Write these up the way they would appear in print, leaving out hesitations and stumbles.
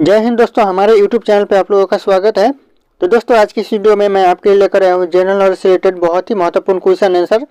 जय हिंद दोस्तों, हमारे YouTube चैनल पे आप लोगों का स्वागत है। तो दोस्तों आज की इस वीडियो में मैं आपके लिए लेकर आया हूँ जनरल नॉलेज से रिलेटेड बहुत ही महत्वपूर्ण क्वेश्चन आंसर।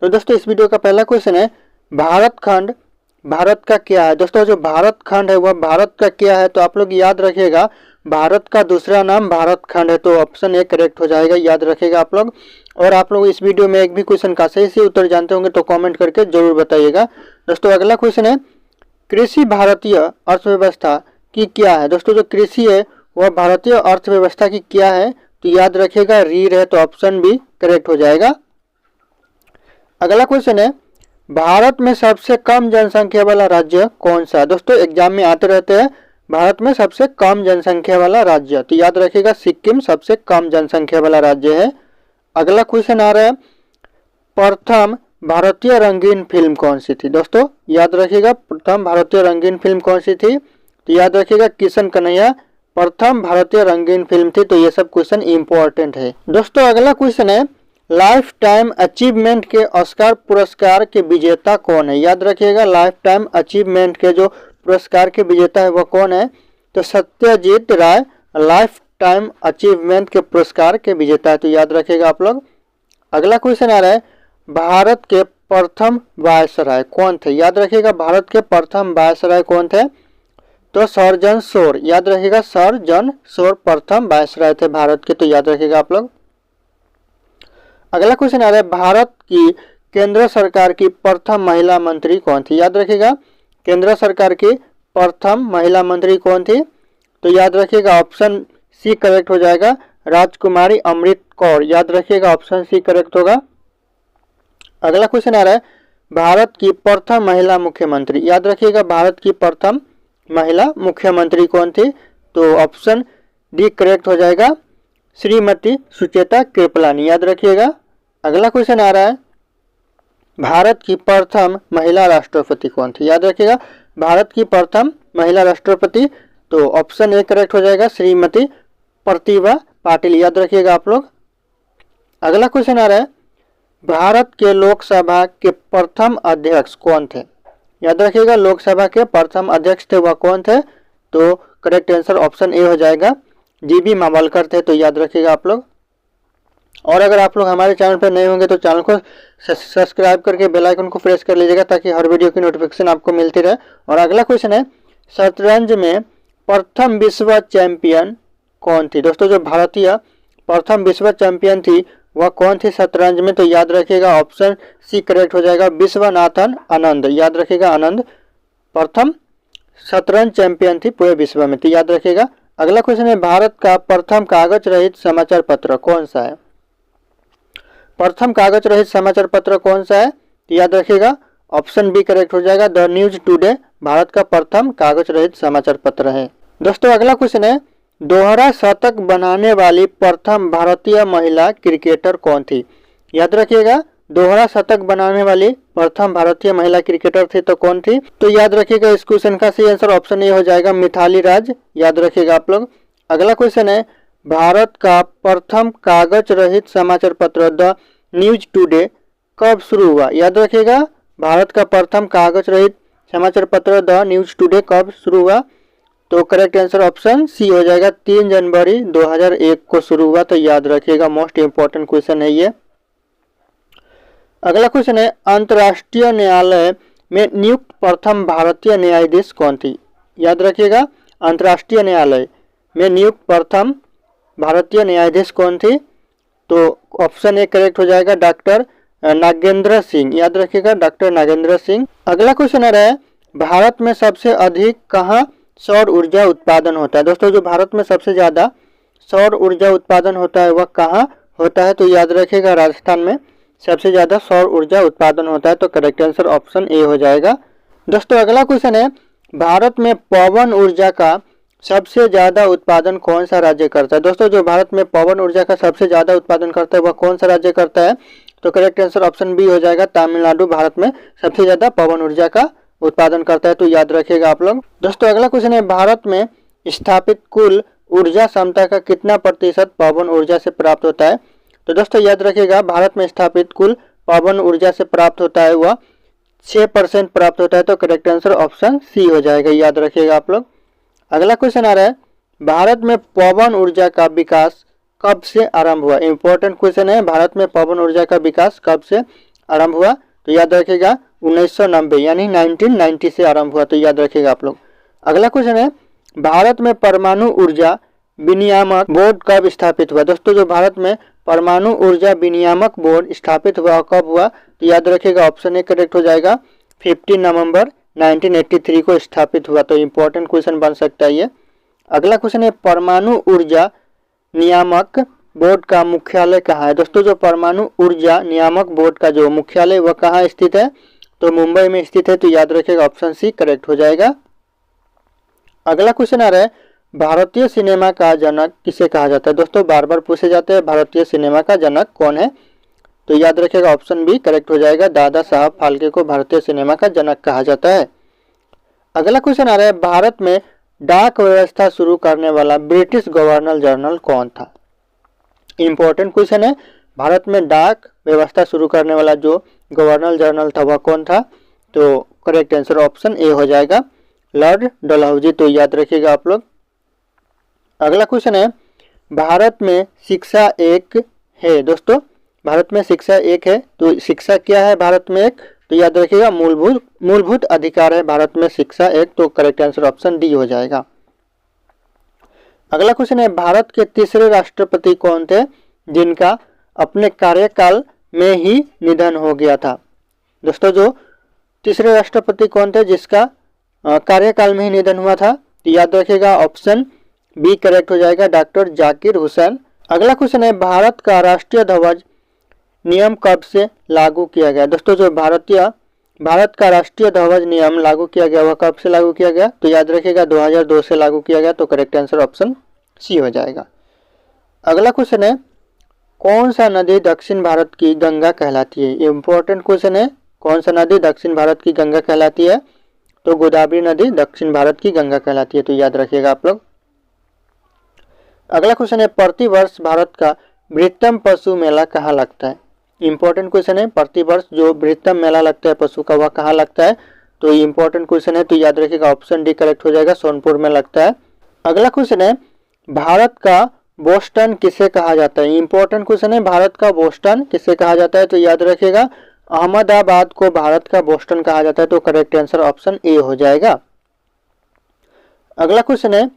तो दोस्तों इस वीडियो का पहला क्वेश्चन है, भारत खंड भारत का क्या है। दोस्तों जो भारत खंड है वह भारत का क्या है, तो आप लोग याद रखिएगा भारत का दूसरा नाम भारत खंड है। तो ऑप्शन ए करेक्ट हो जाएगा, याद रखिएगा आप लोग। और आप लोग इस वीडियो में एक भी क्वेश्चन का सही से उत्तर जानते होंगे तो कॉमेंट करके जरूर बताइएगा। दोस्तों अगला क्वेश्चन है, कृषि भारतीय अर्थव्यवस्था की क्या है। दोस्तों जो कृषि है वह भारतीय अर्थव्यवस्था की क्या है, तो याद रखिएगा रीढ़ है, तो ऑप्शन बी करेक्ट हो जाएगा। अगला क्वेश्चन है, भारत में सबसे कम जनसंख्या वाला राज्य कौन सा है। दोस्तों एग्जाम में आते रहते हैं भारत में सबसे कम जनसंख्या वाला राज्य, तो याद रखिएगा सिक्किम सबसे कम जनसंख्या वाला राज्य है। अगला क्वेश्चन आ रहा है, प्रथम भारतीय रंगीन फिल्म कौन सी थी। दोस्तों याद रखिएगा प्रथम भारतीय रंगीन फिल्म कौन सी थी, तो याद रखिएगा किशन कन्हैया प्रथम भारतीय रंगीन फिल्म थी। तो ये सब क्वेश्चन इंपॉर्टेंट है। दोस्तों अगला क्वेश्चन है, लाइफ टाइम अचीवमेंट के ऑस्कर पुरस्कार के विजेता कौन है। याद रखिएगा लाइफ टाइम अचीवमेंट के जो पुरस्कार के विजेता है वह कौन है, तो सत्यजीत राय लाइफ टाइम अचीवमेंट के पुरस्कार के विजेता है, तो याद रखिएगा आप लोग। अगला क्वेश्चन आ रहा है, भारत के प्रथम वायसराय कौन थे। याद रखिएगा भारत के प्रथम वायसराय कौन थे, तो सर जॉन शोर, याद रखिएगा सर जॉन शोर प्रथम वायसराय थे भारत के, तो याद रखिएगा आप लोग। अगला क्वेश्चन आ रहा है, भारत की केंद्र सरकार की प्रथम महिला मंत्री कौन थी। याद रखिएगा केंद्र सरकार की प्रथम महिला मंत्री कौन थी, तो याद रखिएगा ऑप्शन सी करेक्ट हो जाएगा, राजकुमारी अमृत कौर, याद रखिएगा ऑप्शन सी करेक्ट होगा। अगला क्वेश्चन आ रहा है, भारत की प्रथम महिला मुख्यमंत्री। याद रखिएगा भारत की प्रथम महिला मुख्यमंत्री कौन थी, तो ऑप्शन डी करेक्ट हो जाएगा, श्रीमती सुचेता कृपलानी, याद रखिएगा। अगला क्वेश्चन आ रहा है, भारत की प्रथम महिला राष्ट्रपति कौन थी। याद रखिएगा भारत की प्रथम महिला राष्ट्रपति, तो ऑप्शन ए करेक्ट हो जाएगा, श्रीमती प्रतिभा पाटिल, याद रखिएगा आप लोग। अगला क्वेश्चन आ रहा है, भारत के लोकसभा के प्रथम अध्यक्ष कौन थे। याद रखिएगा लोकसभा के प्रथम अध्यक्ष थे वह कौन थे, तो करेक्ट आंसर ऑप्शन ए हो जाएगा, जीबी मावलकर थे, तो याद रखिएगा आप लोग। और अगर आप लोग हमारे चैनल पर नए होंगे तो चैनल को सब्सक्राइब करके बेल आइकन को प्रेस कर लीजिएगा ताकि हर वीडियो की नोटिफिकेशन आपको मिलती रहे। और अगला क्वेश्चन है, शतरंज में प्रथम विश्व चैंपियन कौन थी। दोस्तों जो भारतीय प्रथम विश्व चैंपियन थी वह कौन थी शतरंज में, तो याद रखिएगा ऑप्शन सी करेक्ट हो जाएगा, विश्वनाथन आनंद, याद रखिएगा आनंद प्रथम शतरंज चैंपियन थी पूरे विश्व में, तो याद रखिएगा। अगला क्वेश्चन है, भारत का प्रथम कागज रहित समाचार पत्र कौन सा है। प्रथम कागज रहित समाचार पत्र कौन सा है, तो याद रखिएगा ऑप्शन बी करेक्ट हो जाएगा, द न्यूज टुडे भारत का प्रथम कागज रहित समाचार पत्र है। दोस्तों अगला क्वेश्चन है, दोहरा शतक बनाने वाली प्रथम भारतीय महिला क्रिकेटर कौन थी। याद रखिएगा दोहरा शतक बनाने वाली प्रथम भारतीय महिला क्रिकेटर थी, तो कौन थी, तो याद रखिएगा इस क्वेश्चन का सही आंसर ऑप्शन ए हो जाएगा, मिथाली राज, याद रखिएगा आप लोग। अगला क्वेश्चन है, भारत का प्रथम कागज रहित समाचार पत्र द न्यूज टुडे कब शुरू हुआ। याद रखिएगा भारत का प्रथम कागज रहित समाचार पत्र द न्यूज टुडे कब शुरू हुआ, तो करेक्ट आंसर ऑप्शन सी हो जाएगा, 3 जनवरी 2001 को शुरू हुआ, तो याद रखिएगा मोस्ट इंपॉर्टेंट क्वेश्चन है ये। अगला क्वेश्चन है, अंतर्राष्ट्रीय न्यायालय में नियुक्त प्रथम भारतीय न्यायाधीश कौन थी। याद रखिएगा अंतर्राष्ट्रीय न्यायालय में नियुक्त प्रथम भारतीय न्यायाधीश कौन थी, तो ऑप्शन ए करेक्ट हो जाएगा, डॉक्टर नागेंद्र सिंह, याद रखिएगा डॉक्टर नागेंद्र सिंह। अगला क्वेश्चन आ रहा है, भारत में सबसे अधिक कहाँ सौर ऊर्जा उत्पादन होता है। दोस्तों जो भारत में सबसे ज्यादा सौर ऊर्जा उत्पादन होता है वह कहाँ होता है, तो याद रखिएगा राजस्थान में सबसे ज्यादा सौर ऊर्जा उत्पादन होता है, तो करेक्ट आंसर ऑप्शन ए हो जाएगा। दोस्तों अगला क्वेश्चन है, भारत में पवन ऊर्जा का सबसे ज्यादा उत्पादन कौन सा राज्य करता है। दोस्तों जो भारत में पवन ऊर्जा का सबसे ज्यादा उत्पादन करता है वह कौन सा राज्य करता है, तो करेक्ट आंसर ऑप्शन बी हो जाएगा, तमिलनाडु भारत में सबसे ज्यादा पवन ऊर्जा का उत्पादन करता है, तो याद रखिएगा आप लोग। दोस्तों अगला क्वेश्चन है, भारत में स्थापित कुल ऊर्जा क्षमता का कितना प्रतिशत पवन ऊर्जा से प्राप्त होता है, तो दोस्तों याद रखिएगा भारत में स्थापित कुल पवन ऊर्जा से प्राप्त होता है वह 6% प्राप्त होता है, तो करेक्ट आंसर ऑप्शन सी हो जाएगा, याद रखिएगा आप लोग। अगला क्वेश्चन आ रहा है, भारत में पवन ऊर्जा का विकास कब से आरंभ हुआ? इंपॉर्टेंट क्वेश्चन है, भारत में पवन ऊर्जा का विकास कब से आरंभ हुआ? तो याद रखिएगा 1990 यानी 1990 से आरंभ हुआ, तो याद रखिएगा आप लोग। अगला क्वेश्चन है, भारत में परमाणु ऊर्जा विनियामक बोर्ड कब स्थापित हुआ? दोस्तों जो भारत में परमाणु ऊर्जा विनियामक बोर्ड स्थापित हुआ कब हुआ? तो याद रखिएगा ऑप्शन ए करेक्ट हो जाएगा, 15 नवंबर 1983 को स्थापित हुआ। तो इंपॉर्टेंट क्वेश्चन बन सकता है ये। अगला क्वेश्चन है, परमाणु ऊर्जा नियामक बोर्ड का मुख्यालय कहाँ है? दोस्तों जो परमाणु ऊर्जा नियामक बोर्ड का जो मुख्यालय वह कहाँ स्थित है? तो मुंबई में स्थित है। तो याद रखिएगा ऑप्शन सी करेक्ट हो जाएगा। अगला क्वेश्चन आ रहा है, भारतीय सिनेमा का जनक किसे कहा जाता है? दोस्तों बार बार पूछे जाते हैं भारतीय सिनेमा का जनक कौन है? तो याद रखिएगा ऑप्शन बी करेक्ट हो जाएगा, दादा साहब फाल्के को भारतीय सिनेमा का जनक कहा जाता है। अगला क्वेश्चन आ रहा है, भारत में डाक व्यवस्था शुरू करने वाला ब्रिटिश गवर्नर जनरल कौन था? इंपॉर्टेंट क्वेश्चन है, भारत में डाक व्यवस्था शुरू करने वाला जो गवर्नर जनरल था वह कौन था? तो करेक्ट आंसर ऑप्शन ए हो जाएगा, लॉर्ड डलहौजी। तो याद रखिएगा आप लोग। अगला क्वेश्चन है, भारत में शिक्षा एक है। भारत में शिक्षा एक है, तो शिक्षा क्या है भारत में एक? तो याद रखिएगा मूलभूत अधिकार है भारत में शिक्षा एक। तो करेक्ट आंसर ऑप्शन डी हो जाएगा। अगला क्वेश्चन है, भारत के तीसरे राष्ट्रपति कौन थे जिनका अपने कार्यकाल में ही निधन हो गया था? दोस्तों जो तीसरे राष्ट्रपति कौन थे जिसका कार्यकाल में ही निधन हुआ था? तो याद रखिएगा ऑप्शन बी करेक्ट हो जाएगा, डॉक्टर जाकिर हुसैन। अगला क्वेश्चन है, भारत का राष्ट्रीय ध्वज नियम कब से लागू किया गया? दोस्तों जो भारत का राष्ट्रीय ध्वज नियम लागू किया गया वह कब से लागू किया गया? तो याद रखिएगा 2002 से लागू किया गया। तो करेक्ट आंसर ऑप्शन सी हो जाएगा। अगला क्वेश्चन है, कौन सा नदी दक्षिण भारत की गंगा कहलाती है? इंपॉर्टेंट क्वेश्चन है, कौन सा नदी दक्षिण भारत की गंगा कहलाती है? तो गोदावरी नदी दक्षिण भारत की गंगा कहलाती है। तो याद रखिएगा आप लोग। अगला क्वेश्चन है, प्रतिवर्ष भारत का बृहत्तम पशु मेला कहाँ लगता है? इंपॉर्टेंट क्वेश्चन है, प्रतिवर्ष जो बृहत्तम मेला लगता है पशु का वह कहाँ लगता है? तो इंपॉर्टेंट क्वेश्चन है। तो याद रखिएगा ऑप्शन डी करेक्ट हो जाएगा, सोनपुर में लगता है। अगला क्वेश्चन है, भारत का बोस्टन किसे कहा जाता है? इंपॉर्टेंट क्वेश्चन है, भारत का बोस्टन किसे कहा जाता है? तो याद रखिएगा अहमदाबाद को भारत का बोस्टन कहा जाता है। तो करेक्ट आंसर ऑप्शन ए हो जाएगा। अगला क्वेश्चन है,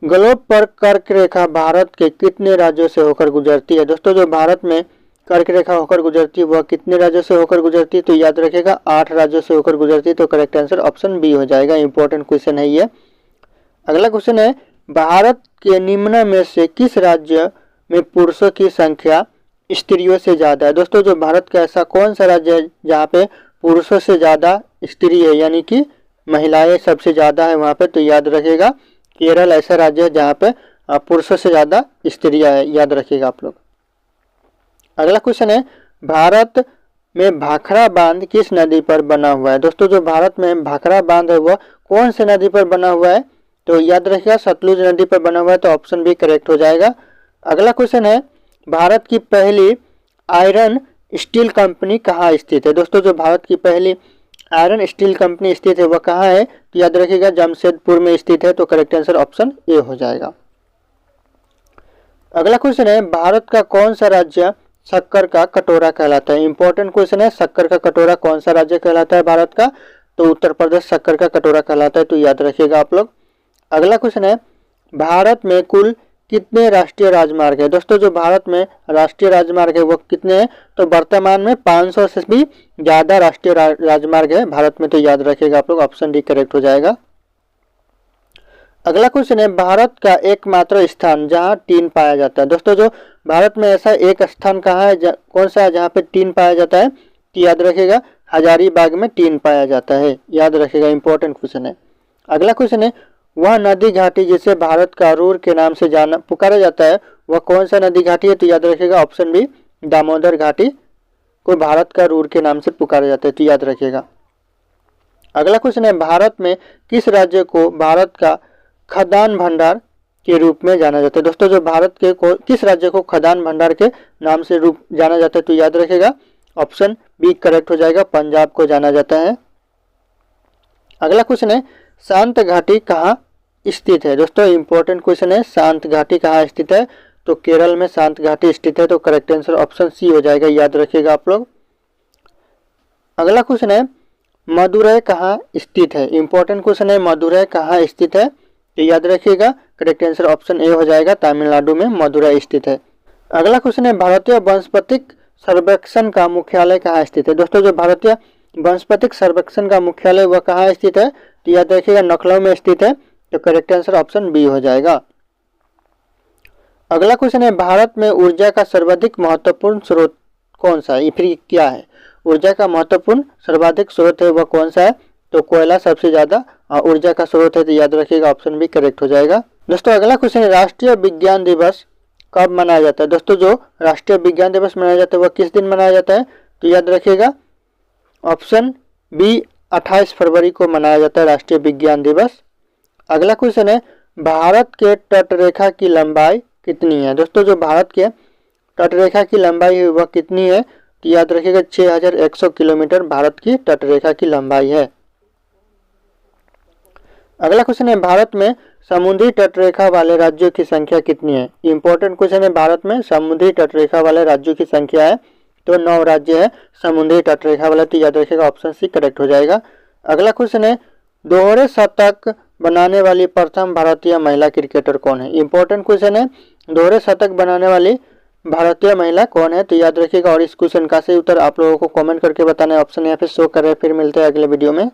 ग्लोब पर कर्क रेखा भारत के कितने राज्यों से होकर गुजरती है? दोस्तों जो भारत में कर्क रेखा होकर गुजरती है वह कितने राज्यों से होकर गुजरती है? तो याद रखिएगा 8 राज्यों से होकर गुजरती है। तो करेक्ट आंसर ऑप्शन बी हो जाएगा। इंपॉर्टेंट क्वेश्चन है ये। अगला क्वेश्चन है, भारत के निम्न में से किस राज्य में पुरुषों की संख्या स्त्रियों से ज्यादा है? दोस्तों जो भारत का ऐसा कौन सा राज्य है जहाँ पे पुरुषों से ज्यादा स्त्री है, यानी कि महिलाएं सबसे ज्यादा है वहाँ पे? तो याद रखिएगा केरल ऐसा राज्य है जहाँ पे पुरुषों से ज्यादा स्त्रियां है। याद रखिएगा आप लोग। अगला क्वेश्चन है, भारत में भाखड़ा बांध किस नदी पर बना हुआ है? दोस्तों जो भारत में भाखड़ा बांध है वह कौन से नदी पर बना हुआ है? तो याद रखिएगा सतलुज नदी पर बना हुआ है। तो ऑप्शन बी करेक्ट हो जाएगा। अगला क्वेश्चन है, भारत की पहली आयरन स्टील कंपनी कहाँ स्थित है? दोस्तों जो भारत की पहली आयरन स्टील कंपनी स्थित है वह कहाँ है? तो याद रखिएगा जमशेदपुर में स्थित है। तो करेक्ट आंसर ऑप्शन ए हो जाएगा। अगला क्वेश्चन है, भारत का कौन सा राज्य शक्कर का कटोरा कहलाता है? इंपॉर्टेंट क्वेश्चन है, शक्कर का कटोरा कौन सा राज्य कहलाता है भारत का? तो उत्तर प्रदेश शक्कर का कटोरा कहलाता है। तो याद रखिएगा आप लोग। अगला क्वेश्चन है, भारत में कुल कितने राष्ट्रीय राजमार्ग है? दोस्तों जो भारत में राष्ट्रीय राजमार्ग है वो कितने हैं? तो वर्तमान में 500 से भी ज्यादा राष्ट्रीय राजमार्ग है भारत में। तो याद रखिएगा आप लोग, ऑप्शन डी करेक्ट हो जाएगा। अगला क्वेश्चन है, भारत का एकमात्र स्थान जहां टीन पाया जाता है। दोस्तों जो भारत में ऐसा एक स्थान कहाँ है, कौन सा है जहाँ पे टीन पाया जाता है? तो याद रखिएगा हजारीबाग में टीन पाया जाता है। याद रखिएगा, इंपॉर्टेंट क्वेश्चन है। अगला क्वेश्चन है, वह नदी घाटी जिसे भारत का रूर के नाम से पुकारा जाता है वह कौन सा नदी घाटी है? तो याद रखिएगा ऑप्शन बी दामोदर घाटी को भारत का रूर के नाम से पुकारा जाता है। तो याद रखिएगा। अगला क्वेश्चन है, भारत में किस राज्य को भारत का खदान भंडार के रूप में जाना जाता है? दोस्तों जो भारत के किस राज्य को खदान भंडार के नाम से जाना जाता है? तो याद रखिएगा ऑप्शन बी करेक्ट हो जाएगा, पंजाब को जाना जाता है। अगला क्वेश्चन है, शांत घाटी कहाँ स्थित है? दोस्तों इंपॉर्टेंट क्वेश्चन है, शांत घाटी कहाँ स्थित है? तो केरल में शांत घाटी स्थित है। तो करेक्ट आंसर ऑप्शन सी हो जाएगा, याद रखिएगा आप लोग। अगला क्वेश्चन है, मदुरै कहाँ स्थित है? इंपॉर्टेंट क्वेश्चन है, मदुरै कहाँ स्थित है? तो याद रखिएगा, करेक्ट आंसर ऑप्शन ए हो जाएगा, तमिलनाडु में मदुरै स्थित है। अगला क्वेश्चन है, भारतीय वनस्पतिक सर्वेक्षण का मुख्यालय कहाँ स्थित है? दोस्तों जो भारतीय वनस्पतिक सर्वेक्षण का मुख्यालय वह कहाँ स्थित है? तो याद रखिएगा, लखनऊ में स्थित है। तो करेक्ट आंसर ऑप्शन बी हो जाएगा। अगला क्वेश्चन है, भारत में ऊर्जा का सर्वाधिक महत्वपूर्ण स्रोत कौन सा है? ये फिर क्या है? ऊर्जा का महत्वपूर्ण सर्वाधिक स्रोत है वह कौन सा है? तो कोयला सबसे ज्यादा ऊर्जा का स्रोत है। तो याद रखिएगा, ऑप्शन बी करेक्ट हो जाएगा। दोस्तों अगला क्वेश्चन है, राष्ट्रीय विज्ञान दिवस कब मनाया जाता है? दोस्तों जो राष्ट्रीय विज्ञान दिवस मनाया जाता है वह किस दिन मनाया जाता है? तो याद रखिएगा, ऑप्शन बी 28 फरवरी को मनाया जाता है राष्ट्रीय विज्ञान दिवस। अगला क्वेश्चन है, भारत के तटरेखा की लंबाई कितनी है? दोस्तों जो भारत के तटरेखा की लंबाई है वह कितनी है? तो याद रखिएगा, 6100 किलोमीटर भारत की तटरेखा की लंबाई है। अगला क्वेश्चन है, भारत में समुद्री तटरेखा वाले राज्यों की संख्या कितनी है? इंपॉर्टेंट क्वेश्चन है, भारत में समुद्री तटरेखा वाले राज्यों की संख्या है। तो 9 राज्य है समुद्री तटरेखा वाला। तो याद रखिएगा, ऑप्शन सी करेक्ट हो जाएगा। अगला क्वेश्चन है, दोहरे शतक बनाने वाली प्रथम भारतीय महिला क्रिकेटर कौन है? इंपॉर्टेंट क्वेश्चन है, दोहरे शतक बनाने वाली भारतीय महिला कौन है? तो याद रखिएगा, और इस क्वेश्चन का सही उत्तर आप लोगों को कमेंट करके बताना है। ऑप्शन यहाँ पे शो कर रहे हैं। फिर मिलते हैं अगले वीडियो में।